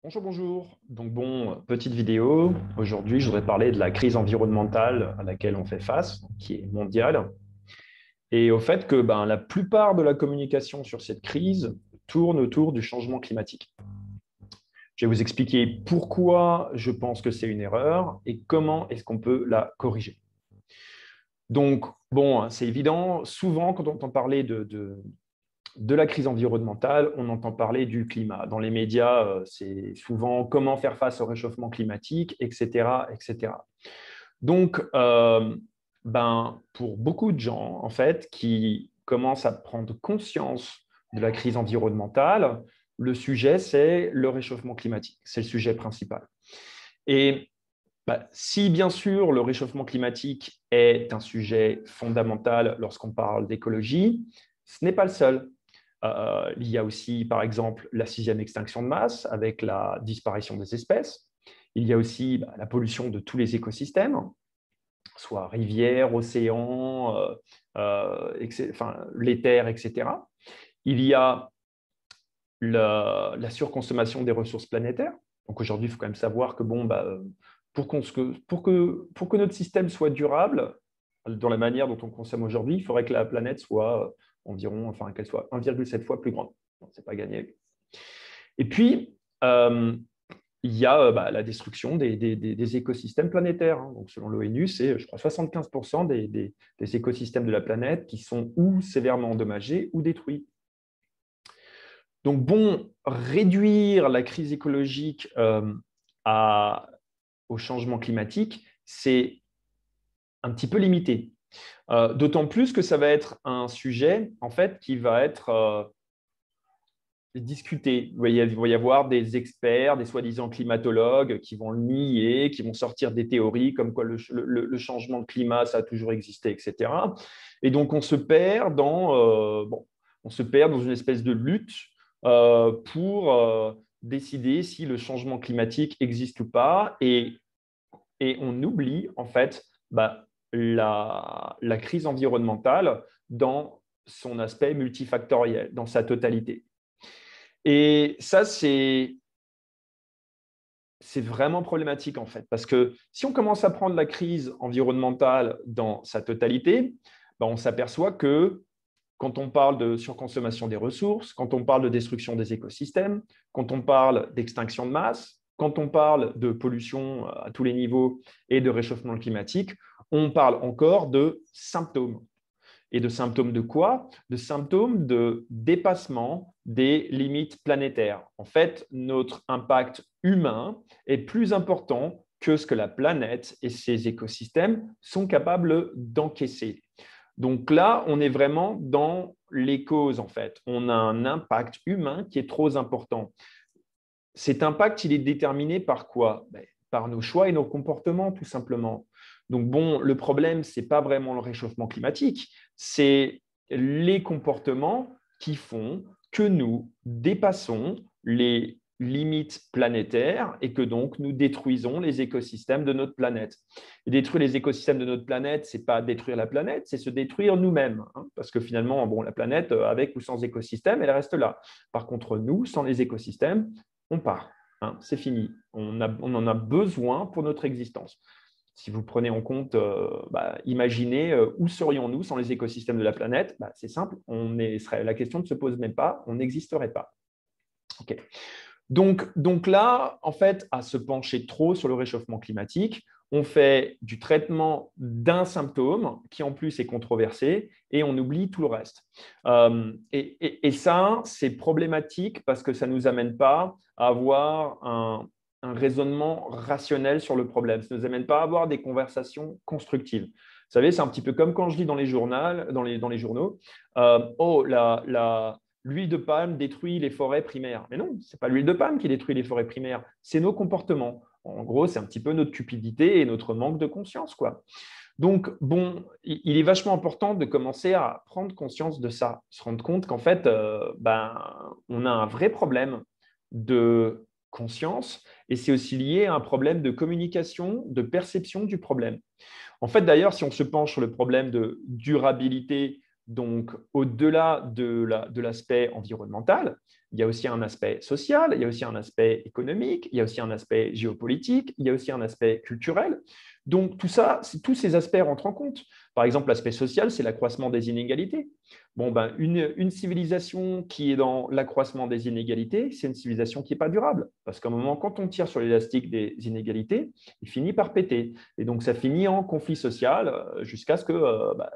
Bonjour, bonjour. Donc petite vidéo. Aujourd'hui, je voudrais parler de la crise environnementale à laquelle on fait face, qui est mondiale, et au fait que la plupart de la communication sur cette crise tourne autour du changement climatique. Je vais vous expliquer pourquoi je pense que c'est une erreur et comment est-ce qu'on peut la corriger. Donc, c'est évident, souvent quand on entend parler de la crise environnementale, on entend parler du climat. Dans les médias, c'est souvent comment faire face au réchauffement climatique, etc., etc. Donc, pour beaucoup de gens, en fait, qui commencent à prendre conscience de la crise environnementale, le sujet, c'est le réchauffement climatique. C'est le sujet principal. Et si, bien sûr, le réchauffement climatique est un sujet fondamental lorsqu'on parle d'écologie, ce n'est pas le seul. Il y a aussi, par exemple, la sixième extinction de masse avec la disparition des espèces. Il y a aussi la pollution de tous les écosystèmes, soit rivières, océans, les terres, etc. Il y a la surconsommation des ressources planétaires. Donc aujourd'hui, il faut quand même savoir que pour que notre système soit durable, dans la manière dont on consomme aujourd'hui, il faudrait que la planète soit qu'elle soit 1,7 fois plus grande. Ce n'est pas gagné. Et puis, il y a la destruction des écosystèmes planétaires. Donc, selon l'ONU, c'est, je crois, 75% des écosystèmes de la planète qui sont ou sévèrement endommagés ou détruits. Donc, réduire la crise écologique au changement climatique, c'est un petit peu limité. D'autant plus que ça va être un sujet, en fait, qui va être discuté. Il va y avoir des experts, des soi-disant climatologues qui vont le nier, qui vont sortir des théories comme quoi le changement de climat, ça a toujours existé, etc. Et donc, on se perd dans une espèce de lutte pour décider si le changement climatique existe ou pas. Et on oublie, en fait, la crise environnementale dans son aspect multifactoriel, dans sa totalité. Et ça, c'est vraiment problématique, en fait, parce que si on commence à prendre la crise environnementale dans sa totalité, on s'aperçoit que quand on parle de surconsommation des ressources, quand on parle de destruction des écosystèmes, quand on parle d'extinction de masse, quand on parle de pollution à tous les niveaux et de réchauffement climatique, on parle encore de symptômes. Et de symptômes de quoi? De symptômes de dépassement des limites planétaires. En fait, notre impact humain est plus important que ce que la planète et ses écosystèmes sont capables d'encaisser. Donc là, on est vraiment dans les causes, en fait. On a un impact humain qui est trop important. Cet impact, il est déterminé par quoi? Par nos choix et nos comportements, tout simplement. Donc, le problème, ce n'est pas vraiment le réchauffement climatique, c'est les comportements qui font que nous dépassons les limites planétaires et que donc nous détruisons les écosystèmes de notre planète. Et détruire les écosystèmes de notre planète, ce n'est pas détruire la planète, c'est se détruire nous-mêmes. Parce que finalement, la planète, avec ou sans écosystème, elle reste là. Par contre, nous, sans les écosystèmes, on part. C'est fini. On en a besoin pour notre existence. Si vous prenez en compte, imaginez où serions-nous sans les écosystèmes de la planète. C'est simple, la question ne se pose même pas, on n'existerait pas. Okay. Donc là, en fait, à se pencher trop sur le réchauffement climatique, on fait du traitement d'un symptôme qui en plus est controversé et on oublie tout le reste. Et ça, c'est problématique parce que ça ne nous amène pas à avoir un raisonnement rationnel sur le problème. Ça ne nous amène pas à avoir des conversations constructives. Vous savez, c'est un petit peu comme quand je lis dans les journaux, l'huile de palme détruit les forêts primaires. Mais non, ce n'est pas l'huile de palme qui détruit les forêts primaires, c'est nos comportements. En gros, c'est un petit peu notre cupidité et notre manque de conscience, quoi. Donc, il est vachement important de commencer à prendre conscience de ça, se rendre compte qu'en fait, on a un vrai problème de conscience et c'est aussi lié à un problème de communication, de perception du problème. En fait, d'ailleurs, si on se penche sur le problème de durabilité Donc, au-delà de l'aspect environnemental, il y a aussi un aspect social, il y a aussi un aspect économique, il y a aussi un aspect géopolitique, il y a aussi un aspect culturel. Donc, tout ça, tous ces aspects rentrent en compte. Par exemple, l'aspect social, c'est l'accroissement des inégalités. Bon, ben, une civilisation qui est dans l'accroissement des inégalités, c'est une civilisation qui n'est pas durable. Parce qu'à un moment, quand on tire sur l'élastique des inégalités, il finit par péter. Et donc, ça finit en conflit social jusqu'à ce que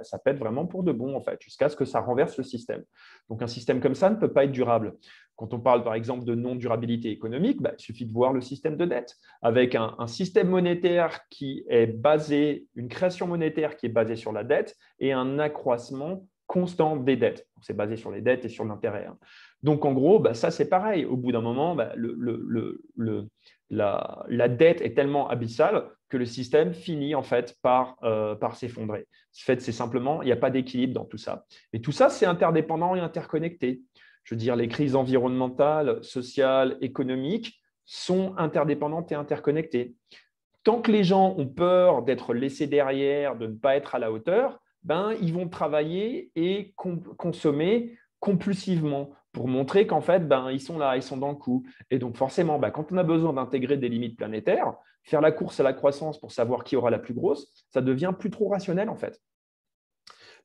ça pète vraiment pour de bon, en fait, jusqu'à ce que ça renverse le système. Donc, un système comme ça ne peut pas être durable. Quand on parle, par exemple, de non-durabilité économique, il suffit de voir le système de dette. Avec un système monétaire qui est basé, une création monétaire qui est basée sur la dette et un accroissement constant des dettes. C'est basé sur les dettes et sur l'intérêt. Donc, en gros, ça, c'est pareil. Au bout d'un moment, la dette est tellement abyssale que le système finit en fait par s'effondrer. En fait, c'est simplement, il n'y a pas d'équilibre dans tout ça. Et tout ça, c'est interdépendant et interconnecté. Je veux dire, les crises environnementales, sociales, économiques sont interdépendantes et interconnectées. Tant que les gens ont peur d'être laissés derrière, de ne pas être à la hauteur, ils vont travailler et consommer compulsivement pour montrer qu'en fait, ils sont là, ils sont dans le coup. Et donc, forcément, quand on a besoin d'intégrer des limites planétaires, faire la course à la croissance pour savoir qui aura la plus grosse, ça devient plus trop rationnel, en fait.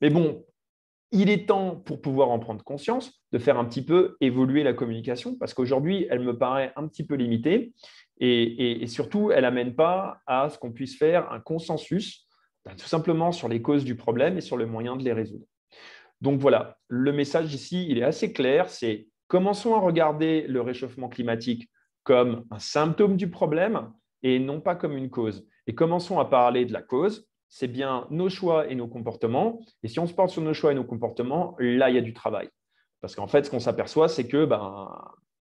Mais bon, il est temps, pour pouvoir en prendre conscience, de faire un petit peu évoluer la communication, parce qu'aujourd'hui, elle me paraît un petit peu limitée, et surtout, elle n'amène pas à ce qu'on puisse faire un consensus, tout simplement sur les causes du problème et sur le moyen de les résoudre. Donc voilà, le message ici, il est assez clair, c'est commençons à regarder le réchauffement climatique comme un symptôme du problème et non pas comme une cause. Et commençons à parler de la cause, c'est bien nos choix et nos comportements. Et si on se porte sur nos choix et nos comportements, là, il y a du travail. Parce qu'en fait, ce qu'on s'aperçoit, c'est que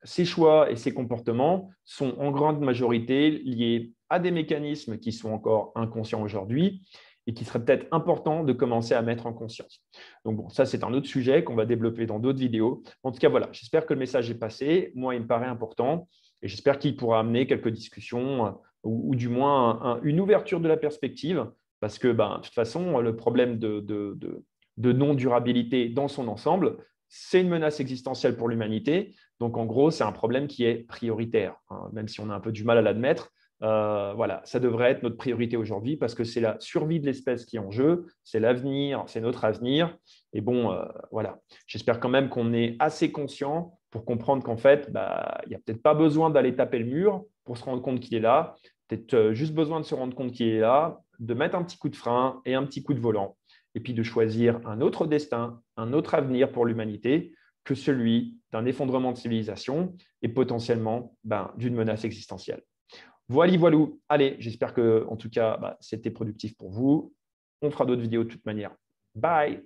ces choix et ces comportements sont en grande majorité liés à des mécanismes qui sont encore inconscients aujourd'hui et qui serait peut-être important de commencer à mettre en conscience. Donc bon, ça, c'est un autre sujet qu'on va développer dans d'autres vidéos. En tout cas, voilà, j'espère que le message est passé. Moi, il me paraît important et j'espère qu'il pourra amener quelques discussions ou du moins une ouverture de la perspective parce que, de toute façon, le problème de non-durabilité dans son ensemble, c'est une menace existentielle pour l'humanité. Donc, en gros, c'est un problème qui est prioritaire, même si on a un peu du mal à l'admettre. Voilà, ça devrait être notre priorité aujourd'hui parce que c'est la survie de l'espèce qui est en jeu, c'est l'avenir, c'est notre avenir. Et bon, voilà, j'espère quand même qu'on est assez conscient pour comprendre qu'en fait, il n'y a peut-être pas besoin d'aller taper le mur pour se rendre compte qu'il est là. Peut-être juste besoin de se rendre compte qu'il est là, de mettre un petit coup de frein et un petit coup de volant, et puis de choisir un autre destin, un autre avenir pour l'humanité que celui d'un effondrement de civilisation et potentiellement d'une menace existentielle. Voilà, voilou. Allez, j'espère que, en tout cas, c'était productif pour vous. On fera d'autres vidéos de toute manière. Bye!